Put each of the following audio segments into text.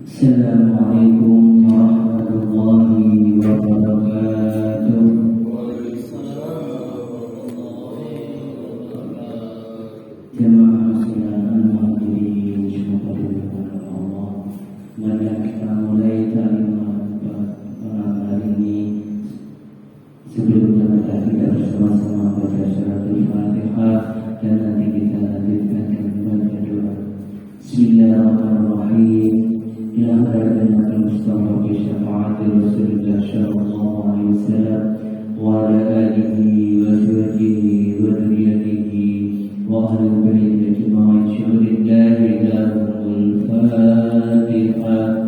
Assalamualaikum warahmatullahi wabarakatuh. Jemaah sekalian hadirin semoga dirahmati Allah. Mari kita mulai kalimat hari ini. Sebelumnya kita bersama-sama baca suratul Fatihah dan nanti kita lanjutkan dengan doa. Bismillahirrahmanirrahim. Ya Rabbana Mustafa bi syafaati Rasulillah sallallahu alaihi wasallam wa ala alihi wa sahbihi wa dzurriyyatihi wa ahli baiti ajma'in. Shukrillahi lahumul Fatihah.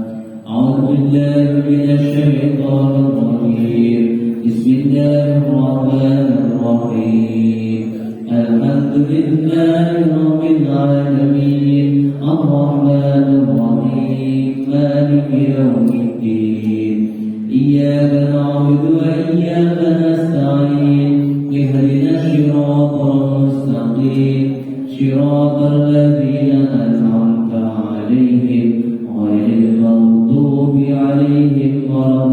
A'udzu billahi minasy syaithanir rajim. Bismillahirrahmanirrahim. Alhamdulillahi rabbil alamin. Ar-Rahmanir Rahim. مالك يوم الدين إياك نعبد وإياك نستعين اهدنا الصراط المستقيم صراط الذين أنعمت عليهم غير المغضوب عليهم ولا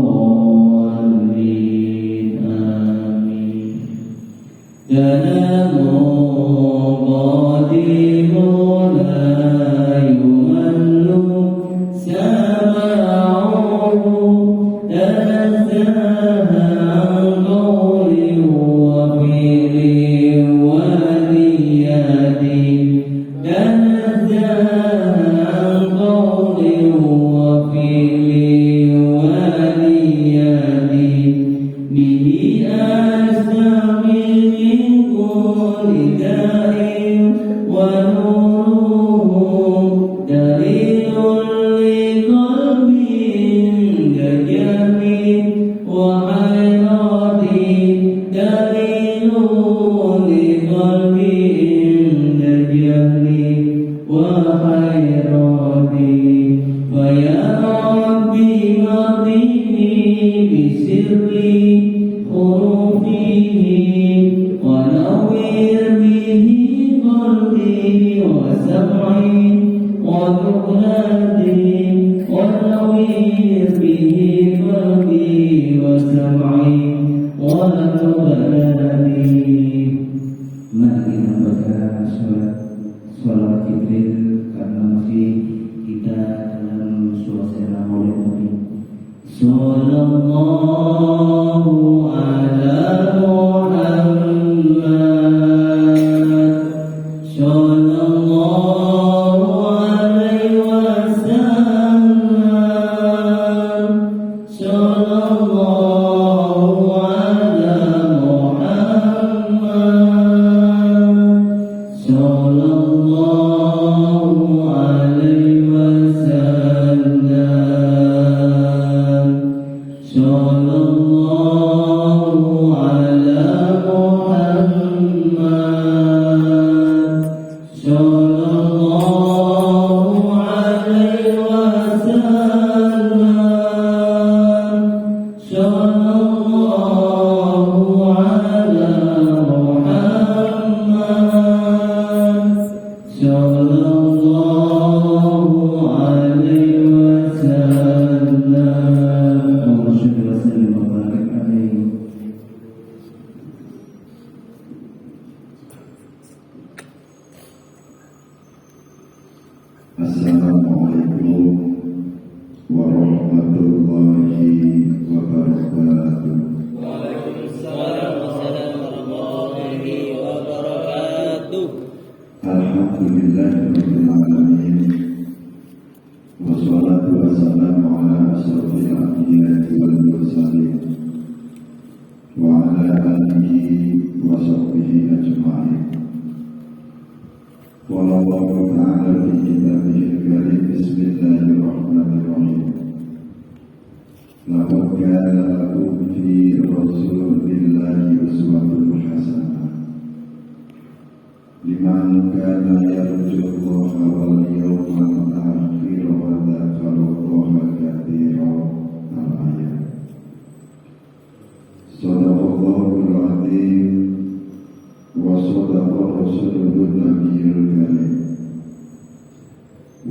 الضالين آمين. تنام قادمون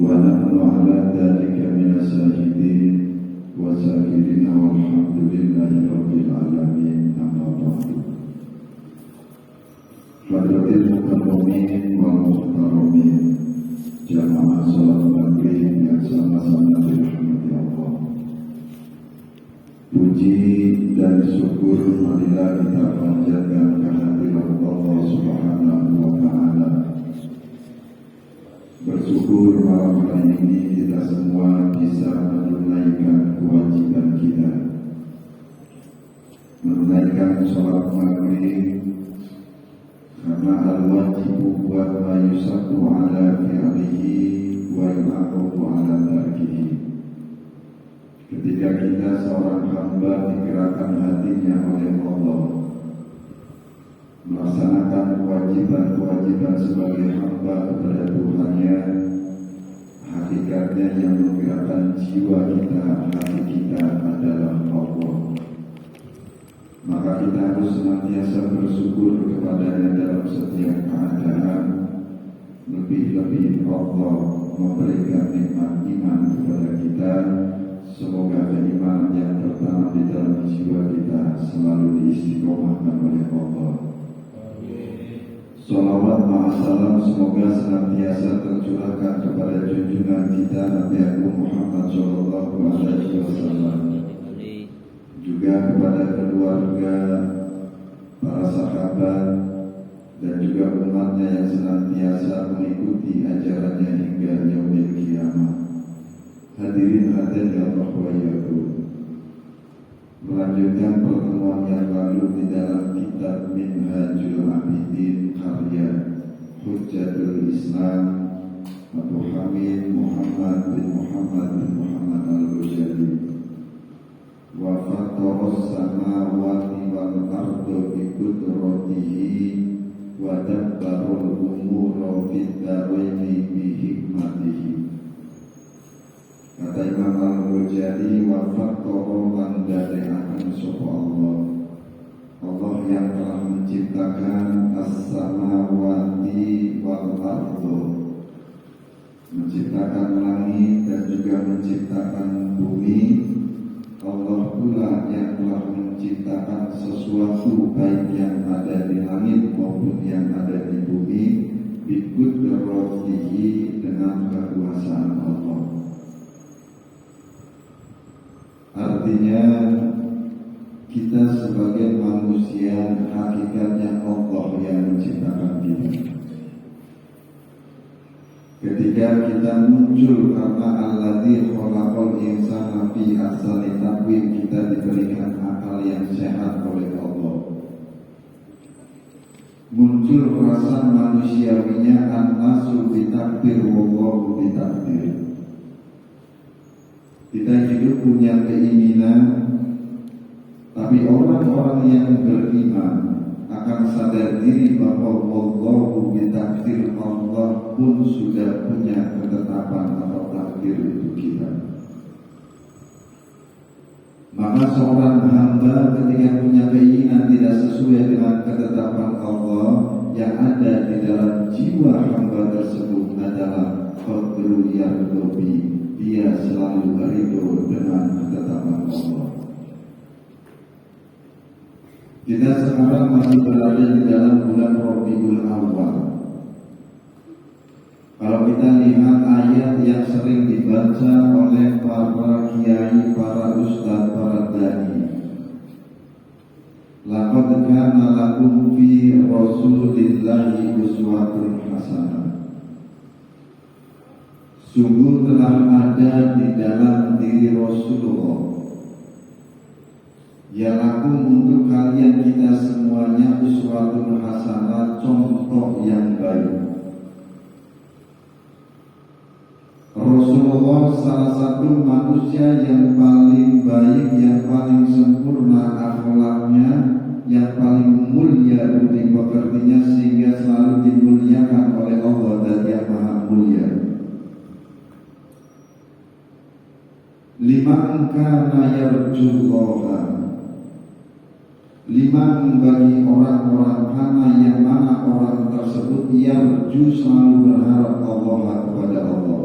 ونحن على ذلك Puji dan syukur marilah kita panjatkan kehadirat Allah Subhanahu wa Ta'ala. Bersyukur malam hari ini kita semua bisa menunaikan kewajiban kita, menunaikan sholat maghrib, karena al-wajibu wa ma yusabbu ala fi'alihi wa yu'aqabu ala tarkihi. Ketika kita seorang hamba digerakkan hatinya oleh Allah melaksanakan kewajiban-kewajiban sebagai hamba kepada Tuhannya, hakikatnya yang menggerakkan jiwa kita, hati kita adalah Allah. Maka kita harus senantiasa bersyukur kepadanya dalam setiap keadaan. Lebih-lebih Allah memberikan nikmat iman kepada kita. Semoga keimanan yang tertanam di dalam jiwa kita selalu diistiqomahkan oleh Allah. Salawat ma'asalam semoga senantiasa tercurahkan kepada junjungan kita Nabi Agung Muhammad Sallallahu Alaihi Wasallam, juga kepada keluarga, para sahabat, dan juga umatnya yang senantiasa mengikuti ajarannya hingga yaumil qiyamah. Hadirin hadirin Allah wa iyyakum. Melanjutkan pertemuan yang lalu di dalam kitab Minhajul Abidin karya Hujjatul Islam Abu Hamid Muhammad bin Muhammad Al-Ghazali. Wa fatara samawati wal arda bi qudratihi wa dabbarul umura fid daraini bi hikmatihi. Kata Imam Al-Ghazali, wafat lan dadekaken sapa Allah, Allah yang telah menciptakan as-samawati wal arda, menciptakan langit dan juga menciptakan bumi. Allah pula yang telah menciptakan sesuatu baik yang ada di langit maupun yang ada di bumi biqudratihi, dengan kekuasaan Allah. Artinya kita sebagai manusia hakikatnya Allah yang menciptakan kita. Ketika kita muncul karena alladzi khalaqal insana fi ahsani taqwim, kita diberikan akal yang sehat oleh Allah. Muncul rasa manusiawinya an-nasu bitakbir wallahu bitakbir. Kita hidup punya keinginan, tapi orang-orang yang beriman akan sadar diri bahwa wallahu bitakdir, Allah pun sudah punya ketetapan atau takdir untuk kita. Maka seorang hamba ketika punya keinginan tidak sesuai dengan ketetapan Allah, yang ada di dalam jiwa hamba tersebut adalah qadru yardobi, dia selalu ridho dengan ketetapan Allah. Kita sekarang masih berada di dalam bulan Rabiul Awal. Kalau kita lihat ayat yang sering dibaca oleh para kiai, para ustaz, para dai, laqad kana lakum fi rasulillahi uswatun hasanah. Sungguh telah ada di dalam diri Rasulullah, ya lakum untuk kalian kita semuanya, uswatun hasanah, contoh yang baik. Rasulullah salah satu manusia yang paling baik, yang paling sempurna akhlaknya, yang paling mulia budi pekertinya, sehingga selalu dimuliakan oleh Allah dan Yang Maha Mulia. Liman kana yarjullaha, liman bagi orang-orang kana yang mana orang tersebut yarju selalu berharap Allah kepada Allah.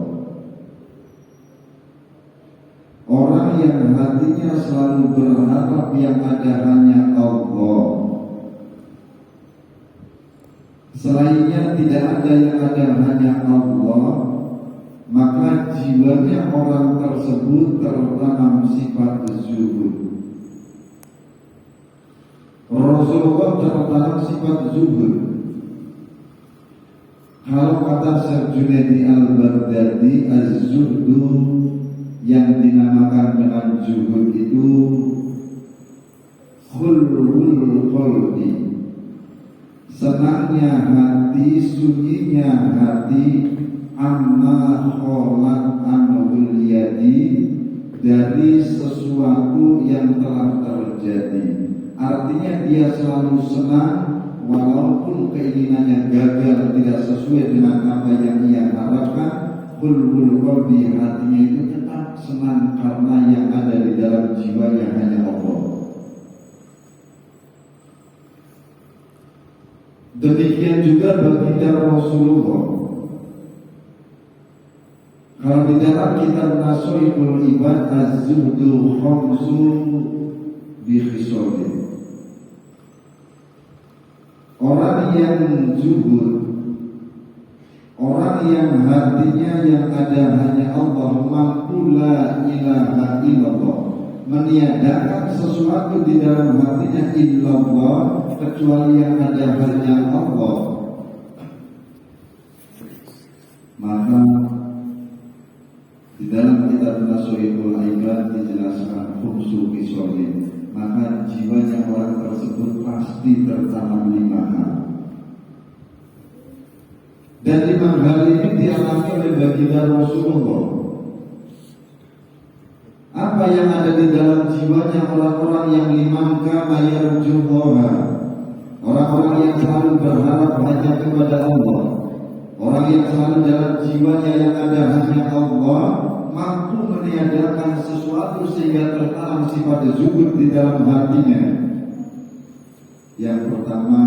Orang yang hatinya selalu berharap yang ada hanya Allah, selainnya tidak ada yang ada hanya Allah, maka jiwanya orang tersebut tertanam sifat zuhud. Rasulullah tertanam sifat zuhud. Kalau kata Syekh Junaidi al-Baghdadi, az-zuhdu yang dinamakan dengan zuhud itu khulul qalbi, senangnya hati, sunyinya hati, amma kholat anul yadi, dari sesuatu yang telah terjadi. Artinya dia selalu senang walaupun keinginannya gagal, tidak sesuai dengan apa yang ia harapkan. Khulul qalbi, hatinya itu tetap senang karena yang ada di dalam jiwanya hanya Allah. Demikian juga baginda Rasulullah. Kalau di dalam kitab Nashihul Ibad, az-zuhdu khamsun bi khisalin. Orang yang zuhud, orang yang hatinya yang ada hanya Allah, mampu la ilaha illallah, meniadakan sesuatu di dalam hatinya illallah, kecuali yang ada hanya Allah, maka di dalam kitab Nashihul Ibad dijelaskan khamsu khisalin, maka jiwanya orang tersebut pasti tertanam 5 hal. Dan 5 hal ini dialami oleh baginda Rasulullah. Apa yang ada di dalam jiwanya orang-orang yang limangka mayarjuha, orang-orang yang selalu berharap hanya kepada Allah, orang yang selalu dalam jiwanya yang ada hanya Allah, mampu meniadakan sesuatu sehingga tertanam sifat zuhud di dalam hatinya. Yang pertama,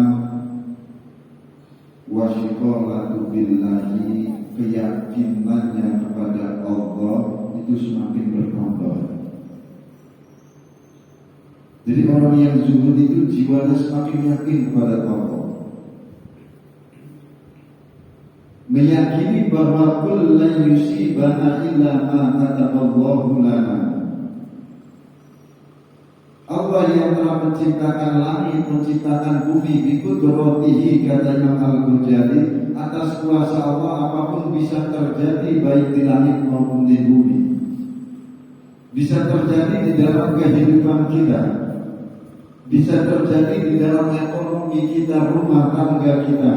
wasyiqalatu billahi, keyakinannya kepada Allah itu semakin bertambah. Jadi orang yang zuhud itu jiwanya semakin yakin kepada Allah, meyakini bahwa kullu yusibana illa ma kataballahu lana. Allah yang telah menciptakan langit, menciptakan bumi, biqudratihi, kata Imam Al-Ghazali, atas kuasa Allah apapun bisa terjadi, baik di langit maupun di bumi. Bisa terjadi di dalam kehidupan kita, bisa terjadi di dalam ekonomi kita, rumah tangga kita.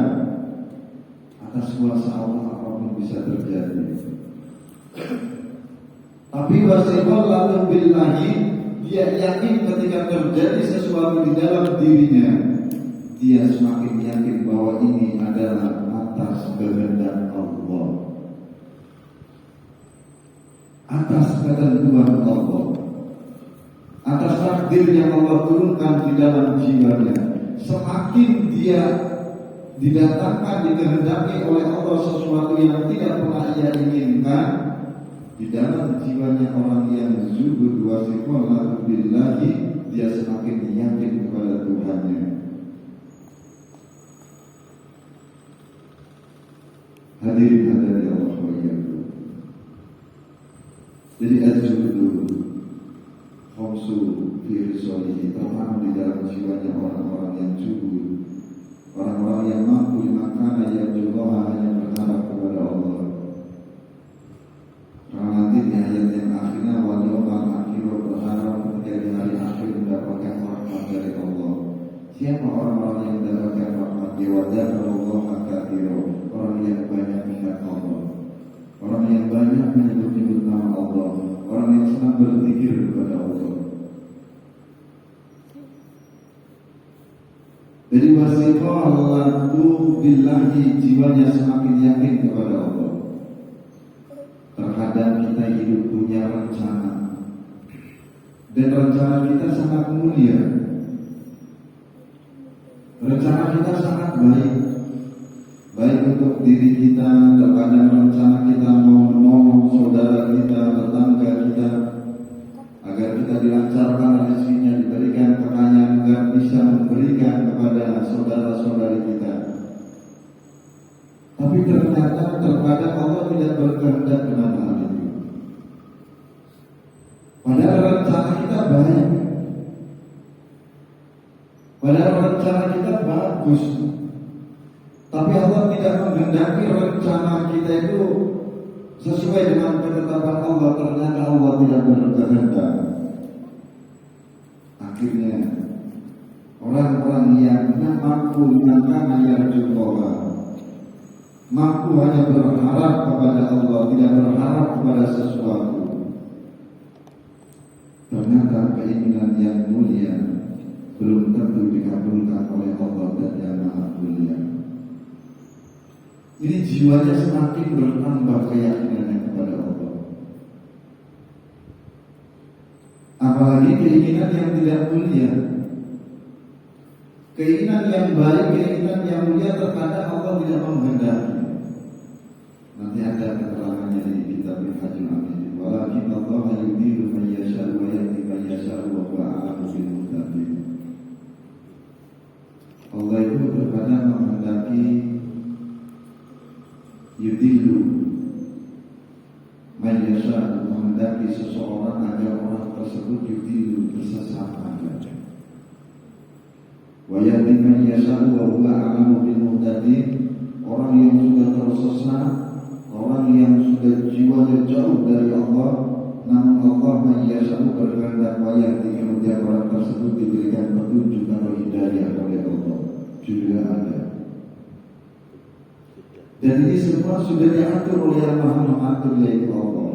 Atas kuasa Allah apapun bisa terjadi. Tapi wasyiqalatu billahi, dia yakin ketika terjadi sesuatu di dalam dirinya, dia semakin yakin bahwa ini adalah atas kehendak Allah, atas ketentuan Allah, atas takdir yang Allah turunkan di dalam jiwanya. Semakin dia didatangkan, dikehendaki oleh Allah sesuatu yang tidak pernah ia inginkan, di dalam jiwanya orang yang zuhud wasyiqalatu billahi, dia semakin yakin kepada Tuhannya. Hadirin hadirin Allah wabarakatuh. Jadi az-zuhdu khamsu fi risalihi, tertanam di dalam jiwanya orang-orang yang zuhud, orang-orang yang mampu dimakan yang juga hanya berharap kepada Allah. Karena nanti di ayat yang akhirnya wal yawmal akhir, berharap ketika di hari akhir mendapatkan rahmat dari Allah. Siapa orang-orang yang mendapatkan rahmat? Yawadzakarullah katsira, orang yang banyak ingat Allah, orang yang banyak menyebut-nyebut nama Allah, orang yang senang berzikir kepada Allah. Jadi wasyiqalatu billahi, jiwanya semakin yakin kepada Allah. Terkadang kita hidup punya rencana, dan rencana kita sangat mulia, rencana kita sangat baik, baik untuk diri kita. Terkadang rencana kita mau menolong saudara kita, tetangga kita, agar kita dilancarkan rezekinya, diberikan kekayaan agar bisa memberikan kepada saudara-saudari kita. Tapi ternyata terkadang Allah tidak berkehendak dengan hal itu. Padahal rencana kita baik, padahal Padahal rencana kita bagus, tapi Allah tidak menghendaki rencana kita itu sesuai dengan ketetapan Allah. Ternyata Allah tidak berkehendak. Akhirnya orang-orang yang mampu menakan yarjullaha, mampu hanya berharap kepada Allah, tidak berharap kepada sesuatu. Ternyata keinginan yang mulia belum tentu dikabulkan oleh Allah dan Yang Maha Mulia. Ini jiwanya semakin bertambah keyakinannya kepada Allah. Apalagi keinginan yang tidak mulia, keinginan yang baik, keinginan yang mulia terkadang Allah tidak menghendaki. Nanti ada keterangannya di kitab Al-Hajjul Amin. Walakin Allah yudhillu man yasha'u wa yahdi man yasha'u wa huwa a'lamu bil muhtadin. Allah itu terkadang menghendaki yudhillu man yasha'u, menghendaki seseorang agar orang tersebut yudhillu, tersesat aja. Wa yahdi man yasha'u wa huwa a'lamu bil muhtadin. Orang yang sudah tersesat, orang yang sudah jiwanya jauh dari Allah, namun Allah menyesal berkehendak wayah kemudian orang tersebut diberikan petunjuk atau hidayah oleh Allah juga ada. Dan ini semua sudah diatur oleh Yang Maha Mengatur, yaitu Allah.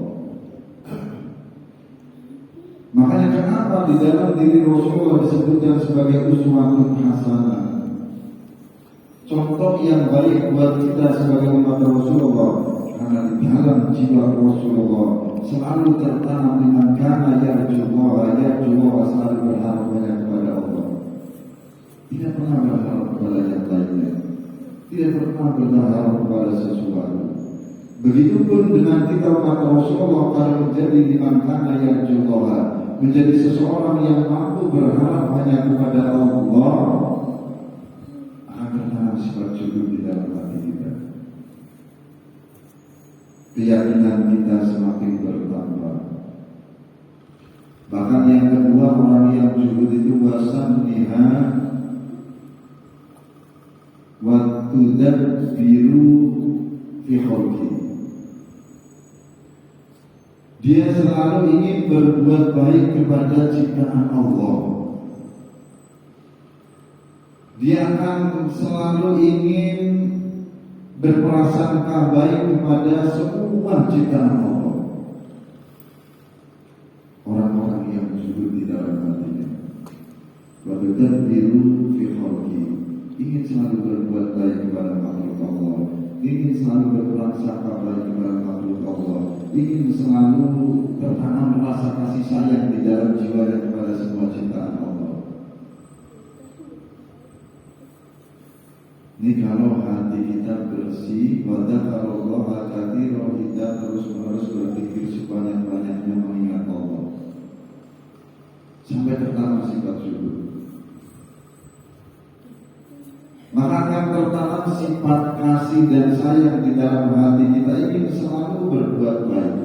Makanya kenapa di dalam diri Rasulullah disebutkan sebagai uswatun hasanah, contoh yang baik buat kita sebagai umat Rasulullah. Karena di dalam jiwa Rasulullah selalu tertanam dengan karena yarjullaha selalu berharap banyak kepada Allah. Tidak pernah berharap kepada yang lainnya, tidak pernah berharap kepada sesuatu. Begitupun dengan kita umat Rasulullah, kalau menjadi liman kana yarjullaha, menjadi seseorang yang mampu berharap hanya kepada Allah, akan tertanam sifat syukur di dalam hati kita. Keyakinan kita semakin bertambah. Bahkan yang kedua, orang yang zuhud itu wasamniha wa tudabbiru fi khalqi. Dia selalu ingin berbuat baik kepada ciptaan Allah. Dia akan selalu ingin berprasangka baik kepada semua ciptaan Allah. Orang-orang yang zuhud di dalam hatinya, wa tudabbiru fi khalqi, ingin selalu berbuat baik kepada makhluk Allah, ingin selalu berprasangka baik kepada makhluk Allah, ingin selalu tertanam rasa kasih sayang di dalam jiwanya kepada semua ciptaan Allah. Ini kalau hati kita bersih, wa dzakarallaha katsiran, kita terus-menerus berpikir sebanyak-banyaknya mengingat Allah, sampai tertanam sifat syukur. Maka akan tertanam sifat kasih dan sayang di dalam hati kita, ingin selalu berbuat baik.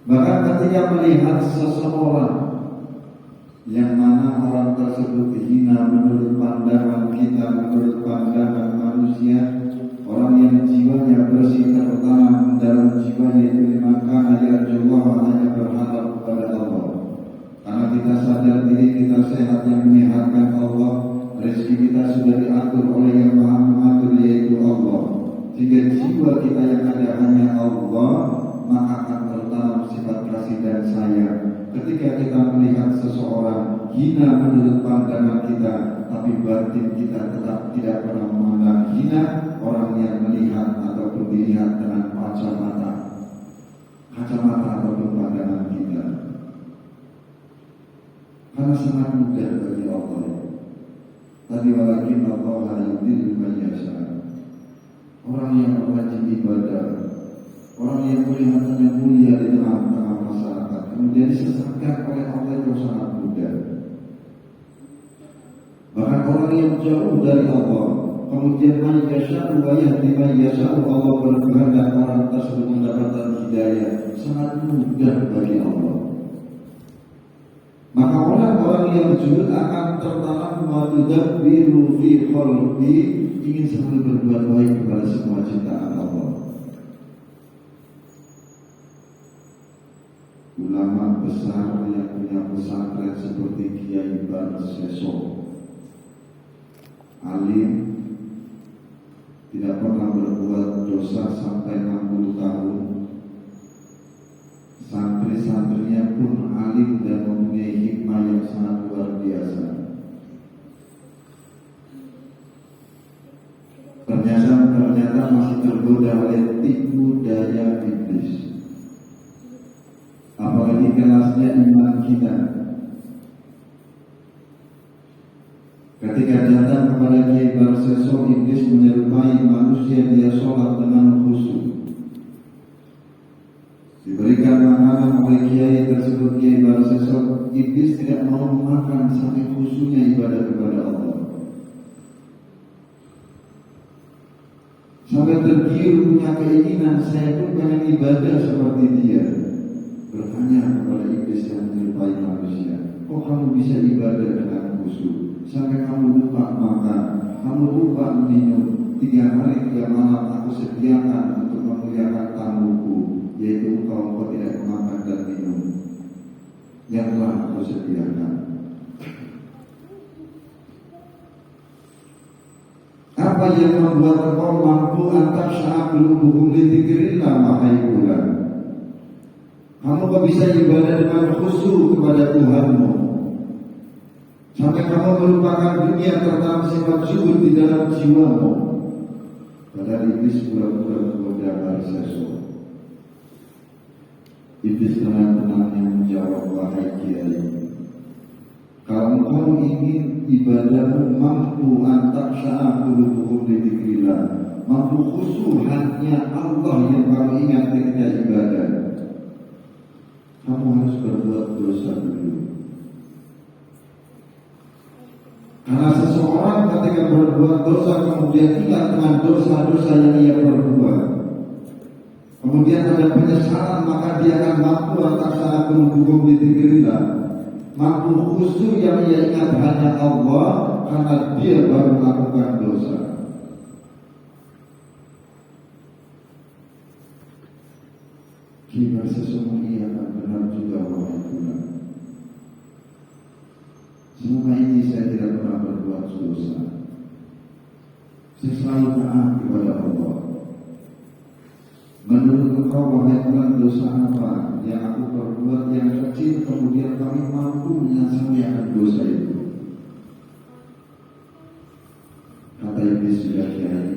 Bahkan ketika melihat seseorang yang mana orang tersebut dihina menurut pandangan kita, menurut pandangan manusia, orang yang jiwanya bersih tertanam dalam jiwanya itu maka yarjullaha, hanya berharap kepada Allah. Karena kita sadar diri kita sehat, yang menyehatkan Allah, rezeki kita sudah diatur oleh Yang Maha Mengatur, yaitu Allah. Sehingga jiwa kita yang ada hanya Allah, maka akan tertanam sifat kasih dan sayang. Ketika kita melihat seseorang hina menurut pandangan kita, tapi batin kita tetap tidak pernah memandang hina orang yang melihat ataupun dilihat dengan kacamata ataupun pandangan kita. Karena sangat mudah bagi Allah. Tadi walakin Allah yudhillu man yasha. Orang yang rajin ibadah, orang yang kelihatannya mulia di tengah-tengah masyarakat, kemudian disesatkan oleh Allah, itu sangat mudah. Bahkan orang yang jauh dari Allah, kemudian man yasha'u wa yahdi man yasha'u, Allah berkehendak orang tersebut mendapatkan hidayah, sangat mudah bagi Allah. Maka orang-orang yang jujur akan tertanam wadudabbiru fi qalbi, ingin selalu berbuat baik kepada semua ciptaan Allah. Ulama besar yang punya pesantren seperti Kiai Bar Seso, alim, tidak pernah berbuat dosa sampai 60 tahun. Santri-santrinya pun alim dan mempunyai hikmah yang sangat luar biasa. Ternyata masih tergoda oleh tipu daya iblis. Apalagi kelasnya iman kita. Ketika datang kepada Kiai Bar Seso, iblis menyerupai manusia, dia sholat dengan khusyuk. Diberikan makanan oleh Kiai tersebut, Kiai Bar Seso, iblis tidak mau makan sampai khusyuknya ibadah kepada Allah. Sampai tergiur punya keinginan, saya pun pengen ibadah seperti dia. Bertanya kepada iblis yang menyerupai manusia, kok kamu bisa ibadah dengan khusyuk? Sampai kamu lupa makan, kamu lupa minum. 3 hari 3 malam aku sediakan untuk memuliakan tamuku, yaitu engkau tidak makan dan minum yang telah aku sediakan. Apa yang membuat engkau mampu antar saat qulubuhum li dzikrillah, wahai bulan? Kamu kok bisa ibadah dengan khusyuk kepada Tuhanmu sampai kamu melupakan dunia, tertanam sifat zuhud di dalam jiwamu? Padahal iblis pura-pura menggoda Bar Seso. Iblis tenang-tenangnya menjawab, wahai Kiai, kalau engkau ingin ibadahmu mampu antak sya'ah qulubuhum li dzikrillah, mampu khusyuk hanya Allah yang kamu ingat ketika ibadah, kamu harus berbuat dosa dulu. Karena seseorang ketika berbuat dosa kemudian ingat dengan dosa-dosa yang ia perbuat, kemudian ada penyesalan, maka dia akan mampu atas saat berhubung di dzikrillah, mampu khusyuk yang ia ingat hanya Allah, karena dia baru melakukan dosa. Kita sesungguhnya akan benar juga, wahai Tuhan. Selama ini saya tidak pernah berbuat dosa. Saya selalu taat kepada Allah. Menurut engkau, wahai Tuhan, dosa apa yang aku perbuat yang kecil kemudian kami mampu menyelesaikan akan dosa itu? Kata iblis, sudah Kiai,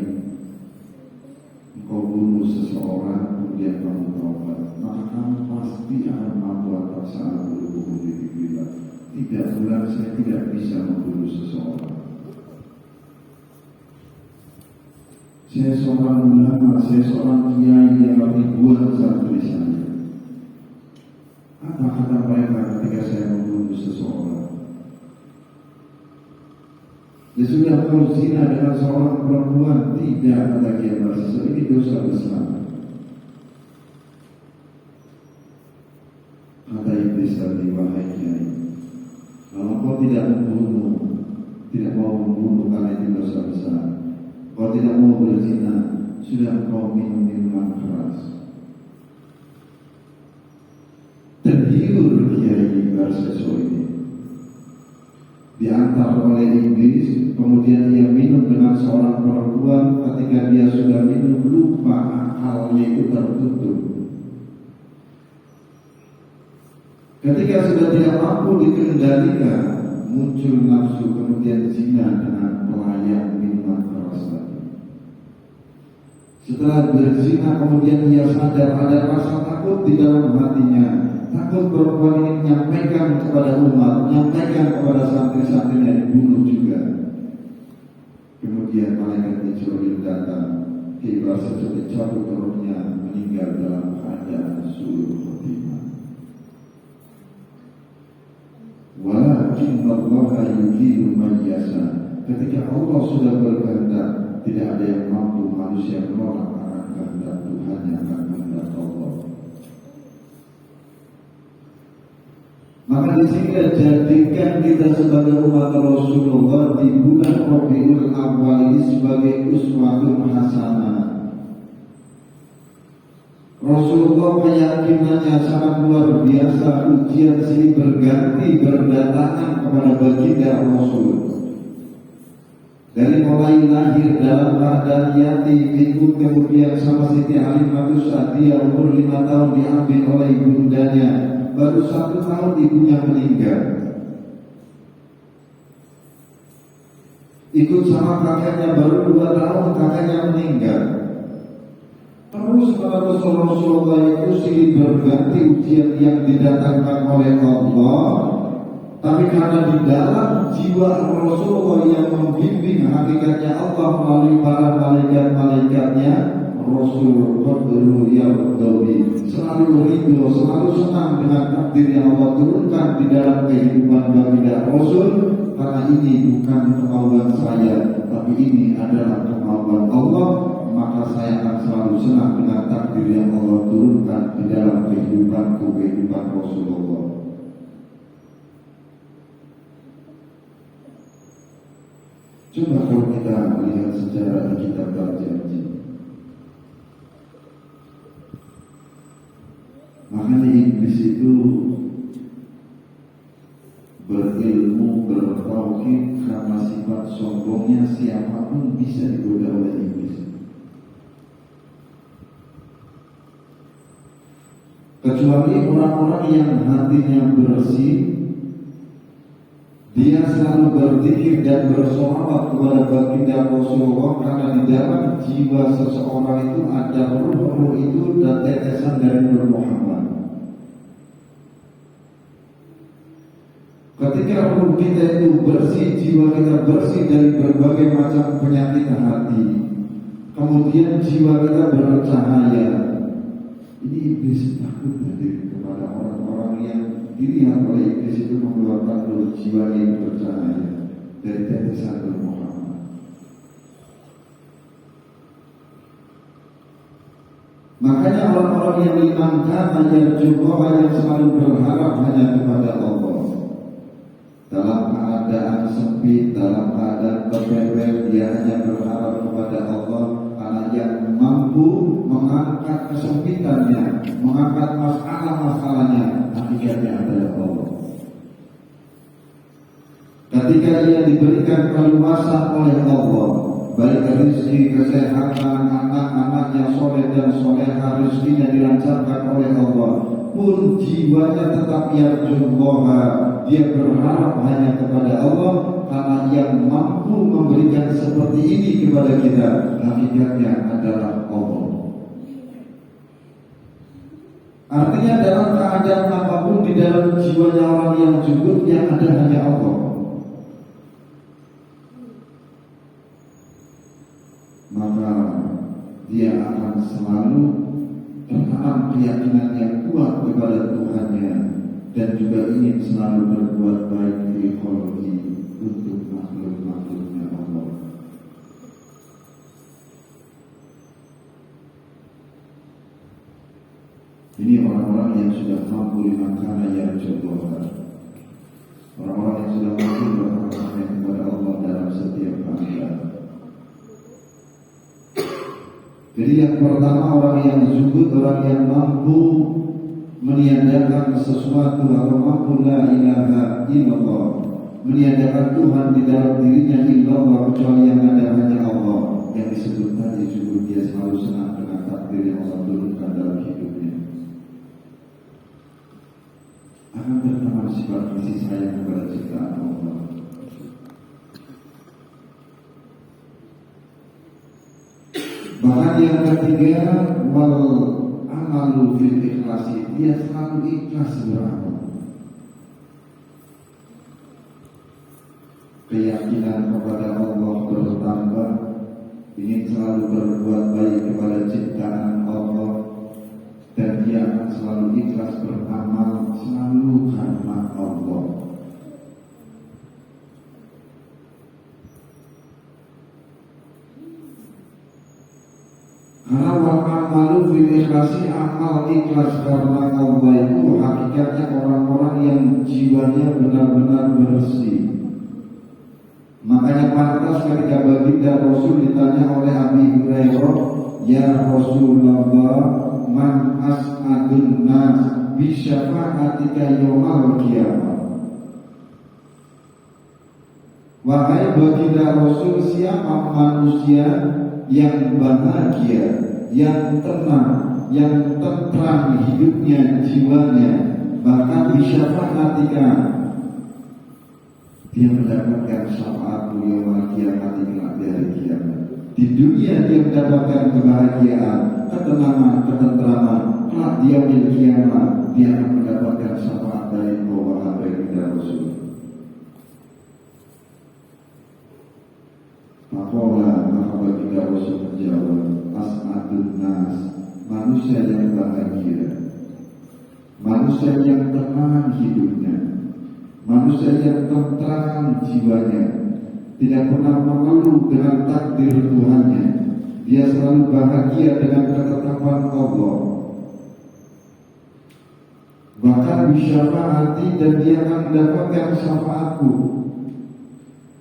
engkau bunuh seseorang kemudian kamu taubat, maka kamu pasti akan mampu atas saat berhubung di dzikrillah. 3 bulan saya tidak bisa membunuh seseorang. Saya seorang ulama, saya seorang kiai yang ribuan santri saya. Apa kata mereka ketika saya membunuh seseorang? Ya sudah, kalau zina dengan seorang perempuan, tidak, kata Kiai Bar Seso, ini dosa besar. Kata iblis tadi, wahai Kiai, kalau kau tidak membunuh, tidak mau membunuh karena itu dosa besar, kau tidak mau berzina, sudah kau minum minuman keras. Tergiur Kiai Bar Seso ini, diantar oleh iblis, kemudian ia minum dengan seorang perempuan. Ketika dia sudah minum, lupa akalnya itu tertutup. Ketika sudah tidak mampu dikendalikan, muncul nafsu, kemudian zina dengan pelayan minuman keras tadi. Setelah berzina, kemudian ia sadar ada rasa takut di dalam hatinya. Takut perempuan ini menyampaikan kepada umat, menyampaikan kepada santri-santrinya, dibunuh juga. Kemudian malaikat Jibril datang, Kiai Bar Seso dicabut rohnya, meninggal dalam keadaan suul khotimah. Walakin Allah yuhyidu man yasha. Ketika Allah sudah berkehendak, tidak ada yang mampu manusia menolak akan kehendak Tuhan yang akan kehendak Allah. Maka di sini jadikan kita sebagai umat Rasulullah di bulan Rabiul Awal ini sebagai uswatun hasanah. Rasulullah keyakinannya sangat luar biasa. Ujian sini berganti berdatangan kepada baginda Rasul. Dari mulai lahir dalam keadaan yatim, ikut kemudian sama Siti Halimah Sa'diyah umur 5 tahun diambil oleh ibundanya. Baru 1 tahun ibunya meninggal. Ikut sama kakeknya baru 2 tahun kakeknya meninggal. Terus pada Rasulullah itu silih berganti ujian yang didatangkan oleh Allah. Tapi karena di dalam jiwa Rasulullah yang membimbing hakikatnya Allah melalui para malaikat-malaikatnya, Rasul Qadru Yaudhawi selalu ridho, selalu senang dengan takdir yang Allah turunkan di dalam kehidupan baginda Rasul. Karena ini bukan kemauan saya, tapi ini adalah kemauan Allah. Maka saya akan selalu senang dengan takdir yang Allah turunkan di dalam kehidupan Rasulullah. Coba kalau kita lihat sejarah di kitab Al-Janji, makanya iblis itu berilmu, bertauhid karena sifat sombongnya. Siapapun bisa digoda oleh iblis, kecuali orang-orang yang hatinya bersih. Dia selalu berzikir dan bersolawat kepada baginda Rasulullah, karena di dalam jiwa seseorang itu ada ruh itu dan tetesan dari Nur Muhammad. Ketika ruh kita itu bersih, jiwa kita bersih dari berbagai macam penyakit hati, kemudian jiwa kita bercahaya. Ini iblis takut hadir kepada orang-orang yang dilihat oleh iblis itu mengeluarkan ruh jiwa yang bercahaya dari tetesan Nur Muhammad. Makanya orang-orang yang imankan hanya juga yang selalu berharap hanya kepada Allah. Dalam keadaan sempit, dalam keadaan kepepet, dia hanya berharap kepada Allah. Karena yang mampu mengangkat kesempitannya, mengangkat masalah-masalahnya, hakikatnya adalah Allah. Ketika ia diberikan keluasan oleh Allah, baik rezeki, kesehatan, anak-anaknya soleh dan soleha, rezekinya dilancarkan oleh Allah, pun jiwanya tetap yarjullaha. Dia berharap hanya kepada Allah, karena yang mampu memberikan seperti ini kepada kita hakikatnya adalah Allah. Artinya dalam keadaan apapun di dalam jiwanya orang yang zuhud, yang ada hanya Allah. Maka dia akan selalu bertanam keyakinan yang kuat kepada Tuhannya, dan juga ingin selalu berbuat baik di qalbi untuk makhluk-makhluknya Allah. Ini orang-orang yang sudah mampu dimakan yang coba. Orang-orang yang sudah mampu berharap kepada Allah dalam setiap keadaan. Jadi yang pertama, orang yang zuhud, orang yang mampu meniadakan sesuatu atau mampu la ilaha illallah, meniadakan Tuhan di dalam dirinya illallah, kecuali yang ada hanya Allah. Yang disebut tadi zuhud, dia selalu senang dengan takdir yang Allah turunkan dalam hidupnya. Akan bertanam sifat kasih sayang kepada ciptaan Allah. Bahkan yang ketiga, wal amalu fil ikhlasi, dia selalu ikhlas beramal. Keyakinan kepada Allah bertambah, ingin selalu berbuat baik kepada ciptaan Allah, dan dia akan selalu ikhlas beramal selalu karena Allah. Karena wal amalu fil ikhlasi, amal ikhlas karena Allah itu hakikatnya orang-orang yang jiwanya benar-benar bersih. Makanya pantas ketika baginda Rasul ditanya oleh Abi Hurairah, ya Rasulullah, man as'adun nas bi syafa'atika yaumal qiyamah. Wahai baginda Rasul, siapa manusia yang bahagia, yang tenang, yang tentram hidupnya, jiwanya, bahkan bisyafa'atika, dia mendapatkan syafaatmu yaumul qiyamah, di hari kiamat. Di dunia dia mendapatkan kebahagiaan, ketenangan, ketentraman. Kelak dia di kiamat dia akan mendapatkan syafaat dari Allah baginda Rasul. Maka baginda Rasul menjawab, as'adun nas, manusia yang bahagia, manusia yang tenang hidupnya, manusia yang tentram jiwanya, tidak pernah mengeluh dengan takdir Tuhannya. Dia selalu bahagia dengan ketetapan Allah. Bahkan bisyafaati, dan dia akan mendapatkan syafaatku.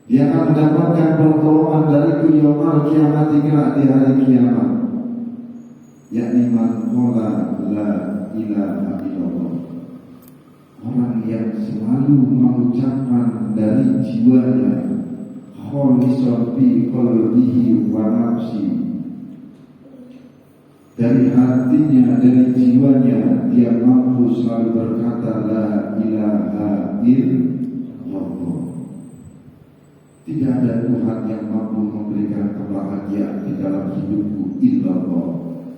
Dia akan mendapatkan pertolongan dariku yaumul qiyamah, di hari kiamat. Yakni man qala la ilaha illallah, orang yang selalu mengucapkan dari jiwanya, kholisan fi qalbihi wa nafsi, dari hatinya, dari jiwanya, dia mampu selalu berkata la ilaha illallah. Tidak ada Tuhan yang mampu memberikan kebahagiaan di dalam hidupku illallah,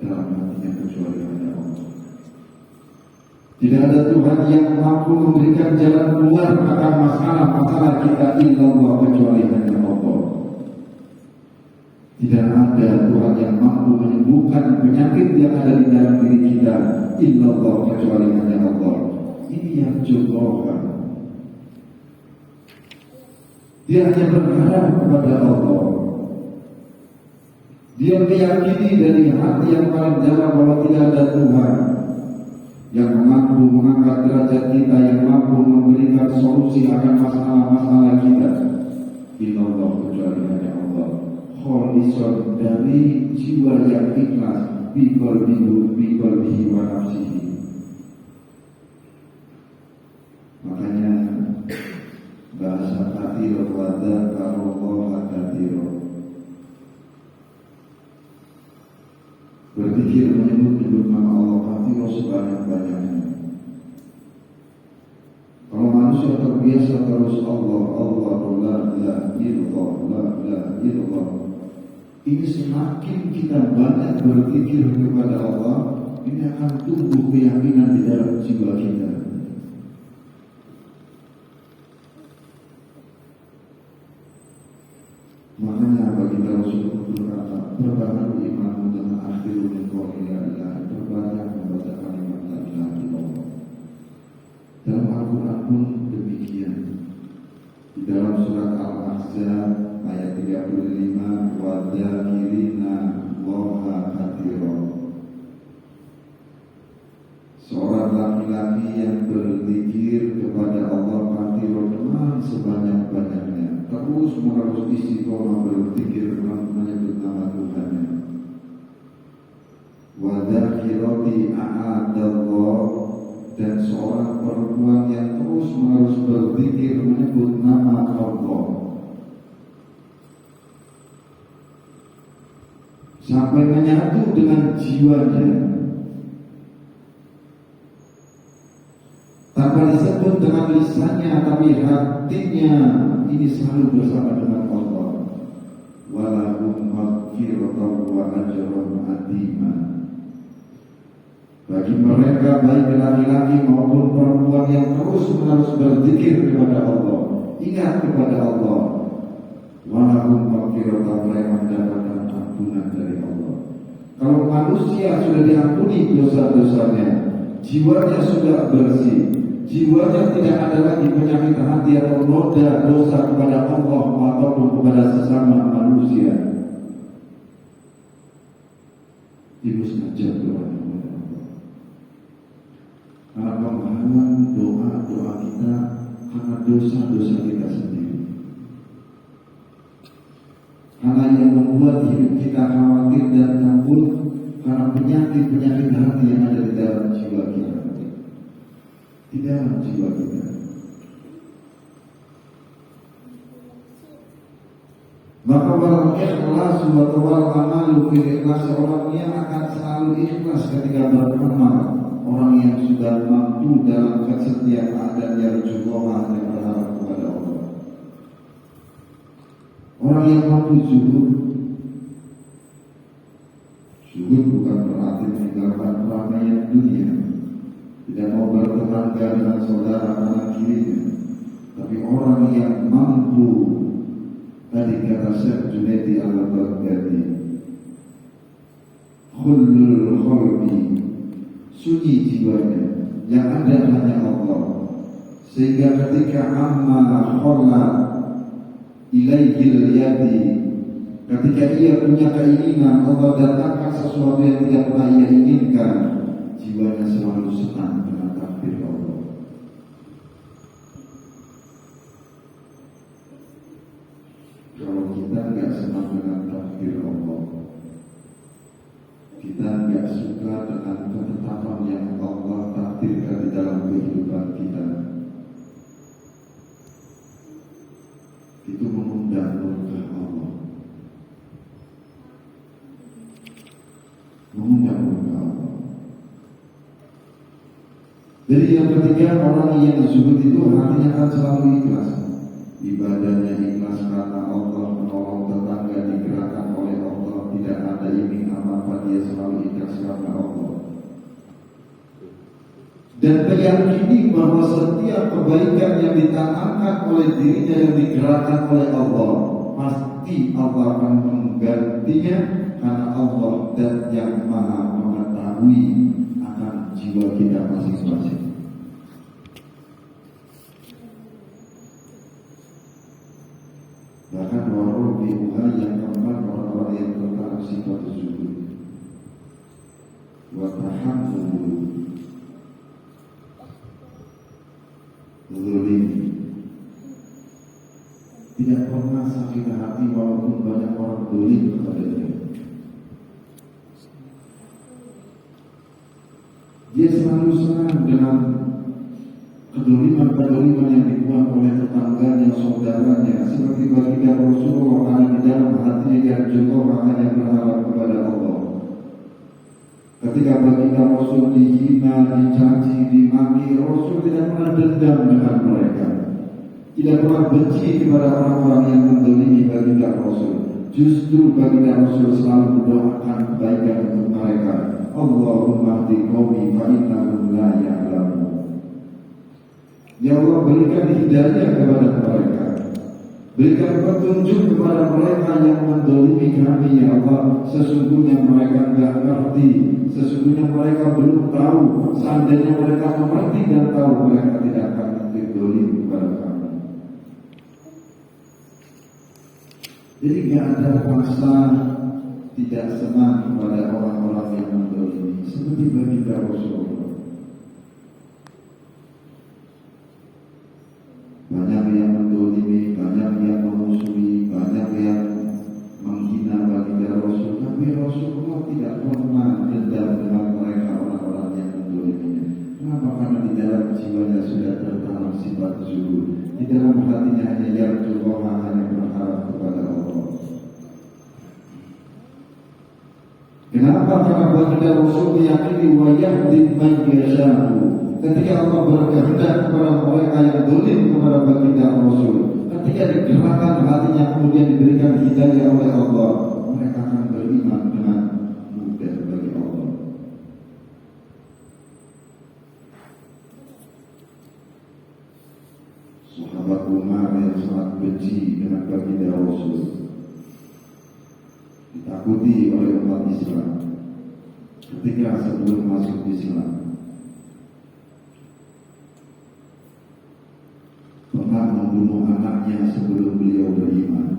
dalam hatinya, kecuali hanya Allah. Tidak ada Tuhan yang mampu memberikan jalan keluar akan masalah-masalah kita illallah, kecuali hanya Allah. Tidak ada Tuhan yang mampu menyembuhkan penyakit yang ada di dalam diri kita illallah, kecuali hanya Allah. Ini yang jodoh. Dia hanya berharap kepada Allah. Dia meyakini dari hati yang paling dalam bahwa tidak ada Tuhan yang mampu mengangkat derajat kita, yang mampu memberikan solusi akan masalah-masalah kita. Illallah, kecuali hanya Allah. Kholisan, dari jiwa yang ikhlas, biqalbihi wa nafsihi. Makanya bahasa kathir wa dzakarullaha kathir, berpikir menyebut nama Allah kathir sebanyak-banyaknya. Kalau manusia terbiasa terus Allah, la ilaha illallah, ini semakin kita banyak berpikir kepada Allah, ini akan tumbuh keyakinan di dalam jiwa kita. Makanya baginda Rasul berkata, berbahagia iman dengan akhirul min qawli la ilaha, berbanyak membaca kalimat la ilaha illallah. Dalam Al-Quran pun demikian. Di dalam surat Al-Ahzab ayat 35, wa dzakirina Allaha katsiran. Seorang laki-laki yang berzikir kepada Allah katsiran, dengan sebanyak-banyaknya, terus menerus istiqomah berzikir menyebut nama Tuhannya. Wa dzakirati a'adallah, dan seorang perempuan yang terus menerus berzikir menyebut nama Allah sampai menyatu dengan jiwanya, tanpa disebut dengan lisannya, tapi hatinya ini selalu bersama dengan Allah. Walahum maghfiratan wa ajrun 'azima. Bagi mereka, baik laki-laki maupun perempuan yang terus menerus berzikir kepada Allah, ingat kepada Allah, walahum maghfiratan, mereka mendapatkan ampunan dari Allah. Kalau manusia sudah diampuni dosa-dosanya, jiwanya sudah bersih, jiwanya tidak ada lagi penyakit hati atau noda dosa kepada Allah ataupun kepada sesama manusia. dimusnahkan doa kepada Allah. Karena penghalang doa kita karena dosa-dosa kita sendiri. Karena yang membuat hidup kita khawatir dan takut karena penyakit-penyakit hati yang ada di dalam jiwa kita. Di dalam jiwa kita. Maka wal ikhlas wa wal amalu fil ikhlas, orang yang akan selalu ikhlas ketika beramal. Orang yang sudah mampu dalam setiap keadaan yarjullaha, yang berharap kepada Allah. Orang yang mampu zuhud. Zuhud bukan berarti meninggalkan keramaian dunia, tidak mau bertetangga dengan saudara kanan kirinya, tapi orang yang mampu, tadi kata Syekh Junaidi al-Baghdadi, khullul qalbi, sunyi jiwanya, yang ada hanya Allah, sehingga ketika amma kholla ilaihil yadi, ketika ia punya keinginan Allah datangkan sesuatu yang tidak pernah ia inginkan, jiwanya selalu senang dengan takdir Allah. Kalau kita nggak senang dengan takdir Allah, kita nggak suka dengan ketetapan yang Allah takdirkan di dalam kehidupan kita, itu mengundang murka Allah, mengundang murka Allah. Jadi yang ketiga, orang yang zuhud itu hatinya akan selalu ikhlas, ibadahnya ikhlas karena Allah, menolong tetangga digerakkan oleh Allah, tidak ada iming apa-apa, dia selalu ikhlas karena Allah. Dan meyakini bahwa setiap kebaikan yang ditanamkan oleh dirinya yang digerakkan oleh Allah, pasti Allah akan menggantinya, karena Allah dan yang maha mengetahui akan jiwa kita masing-masing. Bahkan warung biuha yang keempat, orang-orang yang tertanam sifat zuhud wa tahammul zulim, tidak pernah sakit hati walaupun banyak orang zulim kepadanya. Dia selalu senang dengan kedoliman-kedoliman yang dibuat oleh tetangganya, saudaranya, seperti baginda Rasulullah, karena di dalam hatinya yarjullaha, makanya berharap kepada Allah. Ketika baginda Rasul dihina, dicaci, dimaki, Rasul tidak pernah dendam dengan mereka, tidak pernah benci kepada orang-orang yang mendolimi baginda Rasul. Justru baginda Rasul selalu mendoakan kebaikan untuk mereka. Allahumma hdi qaumi fa innahum la ya'lamun. Ya Allah, berikan hidayah kepada mereka, berikan petunjuk kepada mereka yang mendolimi kami. Ya Allah, sesungguhnya mereka tidak ngerti, sesungguhnya mereka belum tahu. Seandainya mereka mengerti dan tahu, mereka tidak akan mendolim kepada kami. Jadi tidak ada rasa tidak senang kepada orang-orang yang mendolimi, seperti baginda Rasulullah. Banyak yang mendolimi, banyak yang memusuhi, banyak yang menghina baginda Rasul, tapi Rasulullah tidak pernah dendam dengan mereka, orang-orang yang mendoliminya. Kenapa? Karena di dalam jiwanya sudah tertanam sifat zuhud, di dalam hatinya hanya yarjullaha, hanya berharap kepada Allah. Kenapa? Karena baginda Rasul meyakini wa yahdi man yasha'u. Ketika Allah berkehendak kepada mereka yang dolim kepada baginda Rasul, ketika digerakkan hatinya kemudian diberikan hidayah oleh Allah, mereka akan beriman dengan mudah bagi Allah. Sahabat Umar yang sangat benci dengan baginda Rasul, ditakuti oleh umat Islam ketika sebelum masuk Islam, pernah membunuh anaknya sebelum beliau beriman.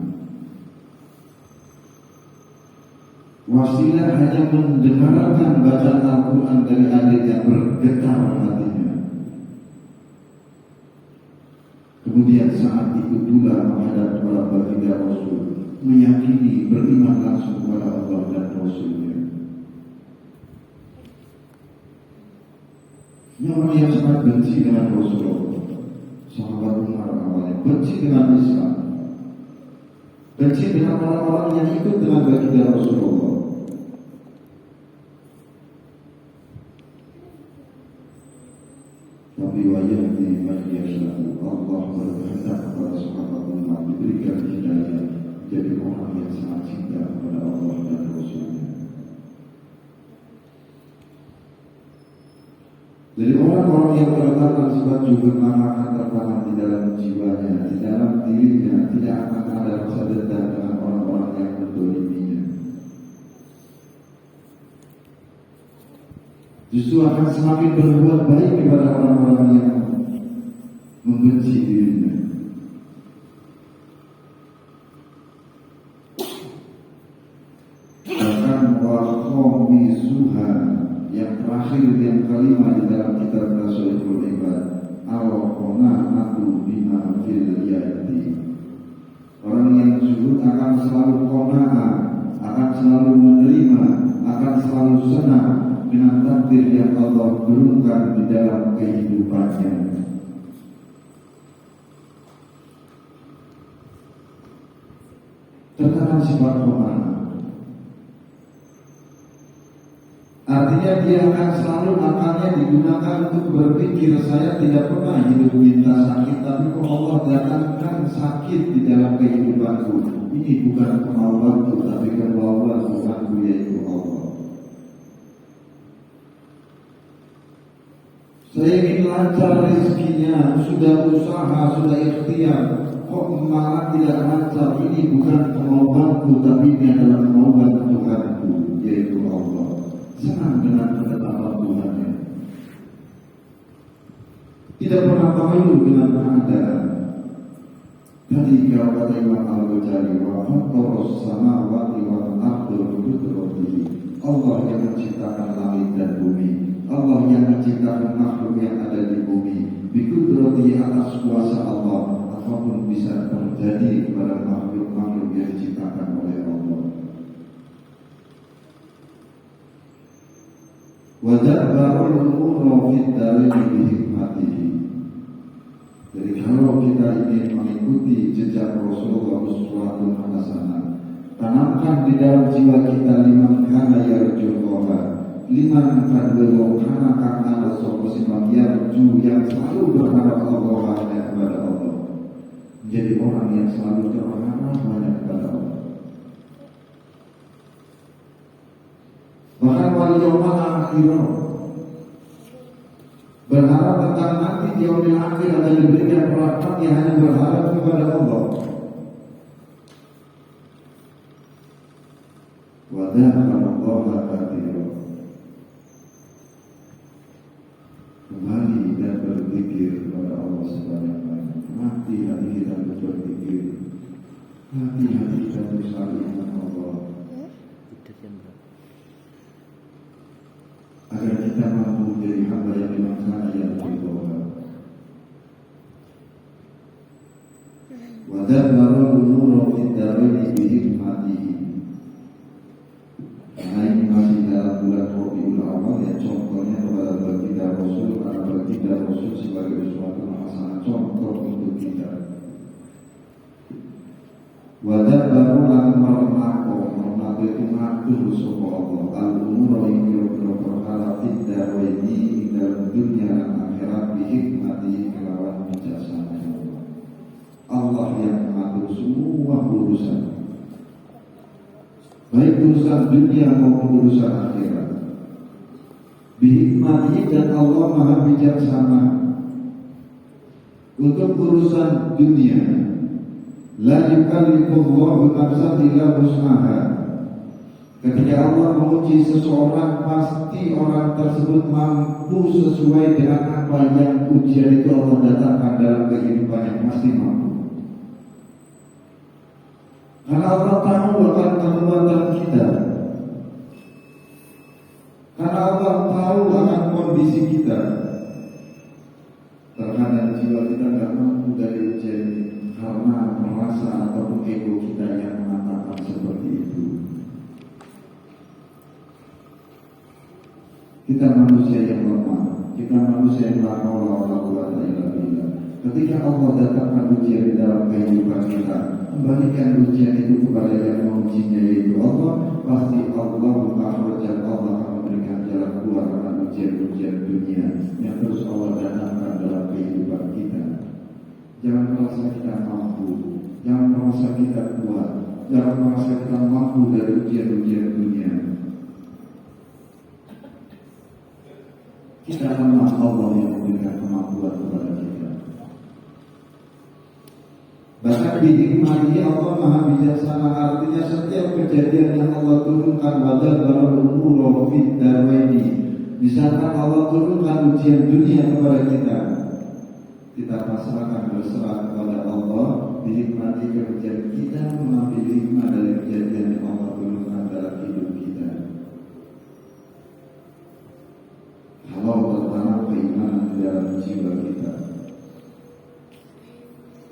wasilah hanya mendengarkan bacaan Al-Quran dari adiknya, bergetar hatinya. Kemudian saat itu pula menghadap kepada baginda Rasul, meyakini, beriman langsung kepada Allah dan Rasulnya. Ini orang yang sangat benci dengan Rasulullah. Sahabat Umar awalnya benci dengan Islam, benci dengan orang-orang yang ikut dengan baginda Rasulullah. Tapi wajah di masyarakat Allah berkehendak kepada sahabat Umar diberikan hidayah jadi orang yang sangat cinta kepada Allah dan Rasulnya. Jadi orang-orang yang tertanam sebab juga akan tertanam di dalam jiwanya, di dalam dirinya, tidak akan ada rasa dendam dengan orang-orang yang mendoliminya. Justru akan semakin berbuat baik kepada orang-orang yang membenci dirinya. Bahkan wakomi suha yang terakhir yang kelima di dalam kitab Tasawwuful Ibad, al-qanaatu bima fil yadi. Orang yang zuhud akan selalu qanaah, akan selalu menerima, akan selalu senang dengan takdir yang Allah berikan di dalam kehidupannya. Tertanam sifat qanaah. Artinya dia akan selalu akalnya digunakan untuk berpikir, saya tidak pernah hidup minta sakit, tapi kok Allah datangkan sakit di dalam kehidupanku. Ini bukan kemauanku, tapi kemauan Tuhanku, yaitu Allah. Saya ingin lancar rezekinya, sudah usaha, sudah ikhtiar, kok malah tidak lancar. Ini bukan kemauanku, tapi ini adalah kemauan Tuhanku, yaitu Allah. Senang dengan ketetapan Tuhannya, tidak pernah malu dengan keadaan. Tadi kalau kata Imam Al-Ghazali, wa fattaras samawati wal ardi bi qudratihi. Allah yang menciptakan langit dan bumi, Allah yang menciptakan makhluk yang ada di bumi. Bi qudratihi, atas kuasa Allah, apapun bisa terjadi kepada makhluk-makhluk yang diciptakan oleh Allah. Wajabbarul umur fid daraini bi hikmatihi. Jadi kalau kita ingin mengikuti jejak Rasulullah uswatun hasanah, tanamkan di dalam jiwa kita liman kana yarjullaha, liman kana kana sapa yarju, yang selalu berharap Allah hanya kepada Allah. Menjadi orang yang selalu berharap hanya kepada Allah. Bahkan wal yaumil akhir, berharap tentang nanti di yaumil akhir akan diberikan rahmat yang hanya berharap kepada Allah. Wa dzakarallaha katsiran, kembali dan berzikir kepada Allah sebanyak-banyak. Hati kita berzikir, hati kita bersali dengan Allah, agar kita mampu menjadi hamba yang dimaksana yang berdoa. Wadah baru umur kita ini dihikmati. Karena ini masih dalam bulan Rabiul Awal, ya contohnya kepada baginda Rasul, karena baginda Rasul sebagai suatu hasanah contoh untuk kita. Wadah baru lalu meremako itu ngatur sopa Allah al-umur yang perkara tidak ini dalam dunia dan akhirat dihikmati kelawan bijaksana Allah. Allah yang mengatur semua urusan, baik urusan dunia maupun urusan akhirat. Dihikmati, dan Allah maha bijaksana. Untuk urusan dunia, la yukallifullahu nafsan illa wus'aha. Ketika Allah menguji seseorang, pasti orang tersebut mampu sesuai dengan apa yang ujian itu Allah datangkan dalam kehidupannya, pasti mampu. Karena Allah tahu akan kekuatan kita, Karena Allah tahu akan kondisi kita. Terkadang jiwa kita nggak mampu dari ujian ini karena merasa ataupun ego kita yang mengatakan seperti itu. Kita manusia yang lemah, kita manusia yang lemah. Ketika Allah datangkan ujian di dalam kehidupan kita, kembalikan ujian itu kepada yang mengujinya, yaitu Allah. Pasti Allah akan memberikan jalan keluar karena ujian-ujian dunia yang terus Allah datangkan dalam kehidupan kita. Jangan merasa kita mampu, jangan merasa kita kuat, jangan merasa kita mampu dari ujian-ujian dunia. Kita lemah, Allah yang memberikan kemampuan kepada kita. Bahkan di hikmahnya Allah Maha Bijaksana, artinya setiap kejadian yang Allah turunkan pada umur fit darwaini, misalkan Allah turunkan ujian dunia kepada kita pasrahkan berserah kepada Allah, dinikmati kejadian kita, mengambil hikmah dari kejadian yang Allah turunkan dalam hidup kita. Kalau tertanam keimanan di dalam jiwa kita,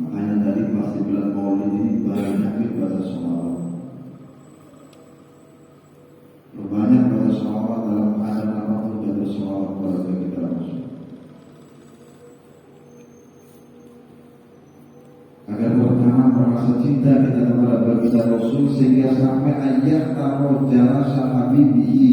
makanya tadi pasti bulan Maulid ini banyak baca sholawat. Berbanyak baca sholawat dalam keadaan apapun, baca sholawat kepada kita Rasul. Agar bertanam rasa cinta kita kepada baginda Rasul, sehingga sampai ayat taruh jalan sahabihi,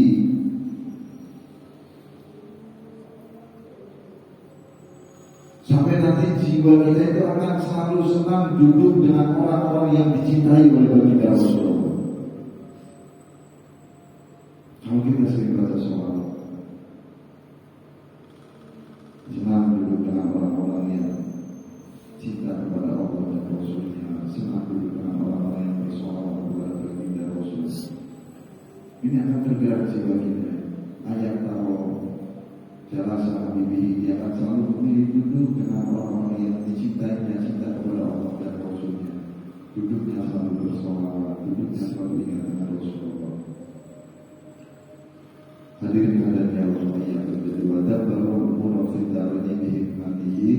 sampai nanti jiwa kita itu akan selalu senang duduk dengan orang-orang yang dicintai oleh baginda Rasulullah. Kalau kita sering baca sholawat, senang duduk dengan orang-orang yang cinta kepada Allah dan Rasulnya, senang duduk dengan orang-orang yang bersolawat kepada baginda Rasul. Ini akan tergerak jiwa kita. Ayat taruh jalan sahabihi, dia akan selalu memilih duduk dengan orang-orang yang dicintainya, cinta kepada Allah dan Rasulnya. Duduknya selalu bersolawat, duduknya selalu ingat dengan Rasulullah. Hadirin hadirin yang Allah yang terjadi wadah bahwa umur kita ini hikmatihi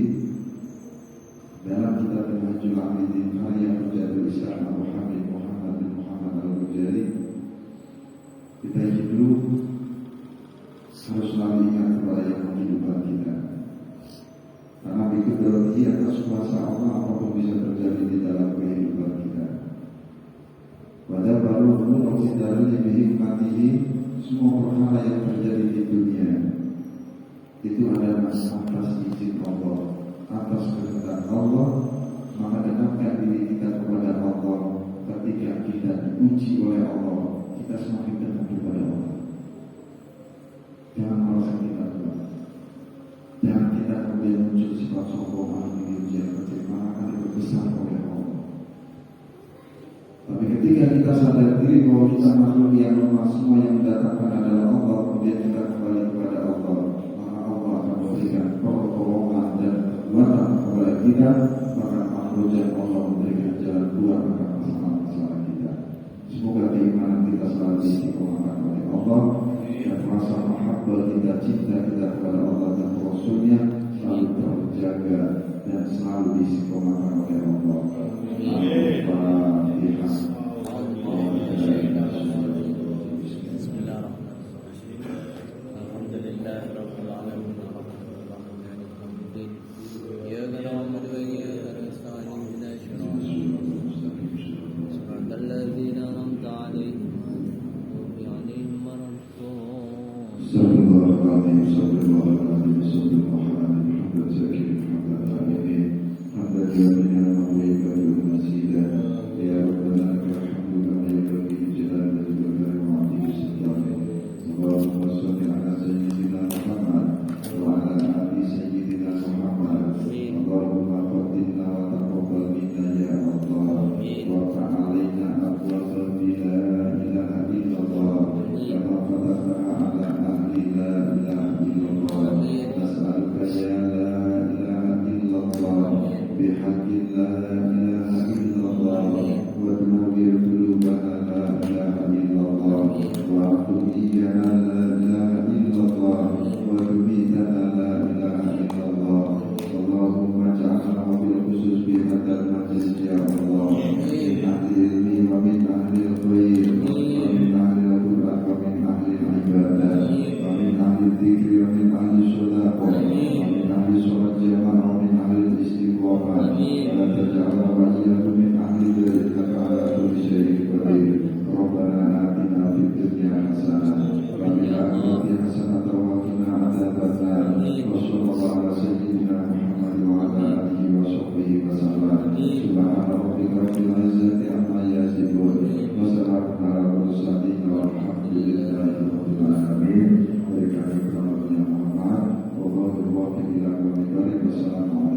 dalam kitab Minhajul Abidin karya Hujjatul Islam Abu Hamid Muhammad bin Muhammad Al-Ghazali. Kita hidup harus selalu ingat kepada yang menghidupkan kita, karena itu berarti atas kuasa Allah apapun bisa terjadi di dalam kehidupan kita. Pada baru umur kita lebih hikmatihi, semua perkara yang terjadi di dunia itu adalah atas izin Allah, atas kehendak Allah. Maka dekatkan diri kita kepada Allah. Ketika kita diuji oleh Allah, kita semakin dekat kepada Allah. Jangan merasa kita kuat, jangan kita kemudian muncul sifat sombong di ujian kecil, maka akan diperbesar oleh Allah. Tapi ketika kita sadar diri bahwa kita makhluk yang lemah, semua yang mendatangkan adalah Allah, kemudian kita kembali kepada Allah, maka Allah akan memberikan pertolongan dan kekuatan kepada kita. Maka makhluk yang Allah memberikan jalan keluar akan masalah-masalah kita. Semoga keimanan kita selalu diistiqomahkan oleh Allah, dan rasa mahabbah kita, cinta kita kepada Allah dan Rasulnya selalu terjaga dan selalu diistiqomahkan oleh Allah. الذكر ومن أهل الصداقة ومن أهل الصلاة الجماعة ومن أهل الاستقامة ولا تجعلنا وإياكم من أهل ذلك إنك على كل شيء قدير ربنا آتنا في الدنيا حسنة وفي الآخرة حسنة وقنا عذاب النار وصلى الله على سيدنا محمد وعلى آله وصحبه وسلم سبحان ربك رب العزة عما يصفون وسلام على المرسلين والحمد لله رب العالمين. Berikan kepada Muhammad, Allah berwakil ila wa balik. Wassalamualaikum